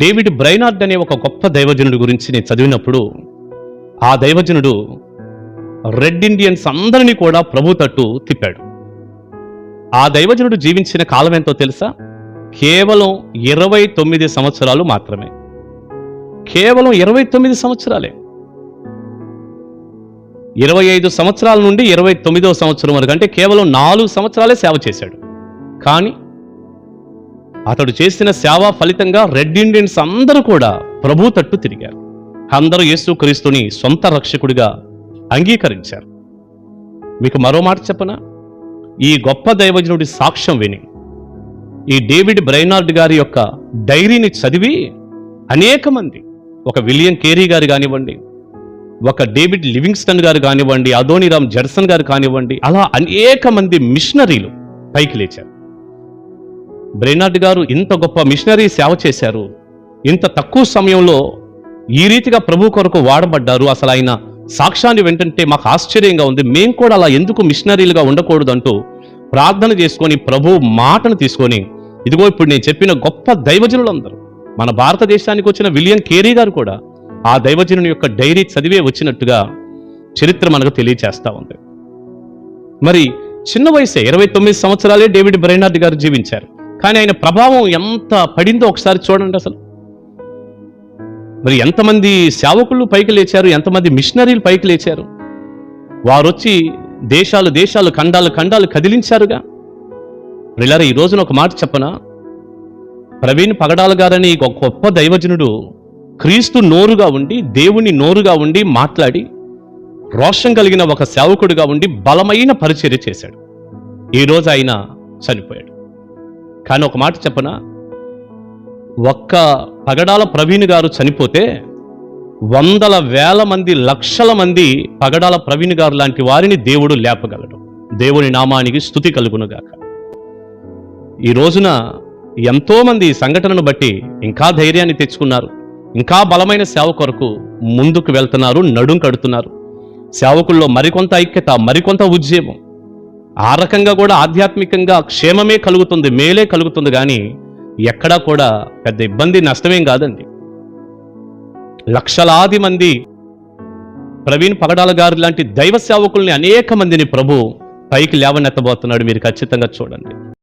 David Brainerd అనే ఒక గొప్ప దైవజనుడి గురించి నేను చదివినప్పుడు ఆ దైవజనుడు రెడ్ ఇండియన్స్ అందరినీ కూడా ప్రభు తట్టు తిప్పాడు. ఆ దైవజనుడు జీవించిన కాలం ఎంతో తెలుసా? కేవలం 29 సంవత్సరాలు మాత్రమే. కేవలం 29 సంవత్సరాలే. 25 సంవత్సరాల నుండి 29వ సంవత్సరం వరకు, అంటే కేవలం 4 సంవత్సరాలే సేవ చేశాడు. కానీ అతడు చేసిన సేవ ఫలితంగా రెడ్ ఇండియన్స్ అందరూ కూడా ప్రభు తట్టు తిరిగారు. అందరూ యేసుక్రీస్తుని సొంత రక్షకుడిగా అంగీకరించారు. మీకు మరో మాట చెప్పనా? ఈ గొప్ప దైవజనుడి సాక్ష్యం విని, ఈ డేవిడ్ బ్రైనార్డ్ గారి యొక్క డైరీని చదివి అనేక మంది, ఒక విలియం కేరీ గారు కానివ్వండి, ఒక డేవిడ్ లివింగ్స్టన్ గారు కానివ్వండి, అదోనిరామ్ జడ్సన్ గారు కానివ్వండి, అలా అనేక మంది మిషనరీలు పైకి లేచారు. బ్రైనార్డ్ గారు ఇంత గొప్ప మిషనరీ సేవ చేశారు, ఇంత తక్కువ సమయంలో ఈ రీతిగా ప్రభు కొరకు వాడబడ్డారు. అసలు ఆయన సాక్ష్యాన్ని వెంటంటే మాకు ఆశ్చర్యంగా ఉంది. మేము కూడా అలా ఎందుకు మిషనరీలుగా ఉండకూడదు అంటూ ప్రార్థన చేసుకొని ప్రభు మాటను తీసుకొని, ఇదిగో ఇప్పుడు నేను చెప్పిన గొప్ప దైవజనులందరూ, మన భారతదేశానికి వచ్చిన విలియం కేరీ గారు కూడా ఆ దైవజనుని యొక్క డైరీ చదివే వచ్చినట్టుగా చరిత్ర మనకు తెలియచేస్తా ఉంది. మరి చిన్న వయసే 29 సంవత్సరాలే డేవిడ్ బ్రైనార్డ్ గారు జీవించారు. కానీ ఆయన ప్రభావం ఎంత పడిందో ఒకసారి చూడండి. అసలు మరి ఎంతమంది సేవకులు పైకి లేచారు, ఎంతమంది మిషనరీలు పైకి లేచారు. వారొచ్చి దేశాలు దేశాలు, ఖండాలు ఖండాలు కదిలించారుగా. ఇలా ఈ రోజున ఒక మాట చెప్పనా? ప్రవీణ్ పగడాల గారని ఒక గొప్ప దైవజనుడు క్రీస్తు నోరుగా ఉండి, దేవుని నోరుగా ఉండి మాట్లాడి, రోషం కలిగిన ఒక సేవకుడిగా ఉండి బలమైన పరిచర్య చేశాడు. ఈరోజు ఆయన చనిపోయాడు. కానీ ఒక మాట చెప్పనా? ఒక్క పగడాల ప్రవీణ్ గారు చనిపోతే వందల వేల మంది, లక్షల మంది పగడాల ప్రవీణ్ గారు లాంటి వారిని దేవుడు లేపగలడు. దేవుని నామానికి స్తుతి కలుగునుగాక. ఈ రోజున ఎంతో మంది సంఘటనను బట్టి ఇంకా ధైర్యాన్ని తెచ్చుకున్నారు, ఇంకా బలమైన సేవ కొరకు ముందుకు వెళ్తున్నారు, నడుం కడుతున్నారు. సేవకుల్లో మరికొంత ఐక్యత, మరికొంత ఉద్యమం, ఆ రకంగా కూడా ఆధ్యాత్మికంగా క్షేమమే కలుగుతుంది, మేలే కలుగుతుంది. కానీ ఎక్కడా కూడా పెద్ద ఇబ్బంది, నష్టమేం కాదండి. లక్షలాది మంది ప్రవీణ్ పగడాల గారు లాంటి దైవ సేవకుల్ని, అనేక మందిని ప్రభు పైకి లేవనెత్తబోతున్నాడు. మీరు ఖచ్చితంగా చూడండి.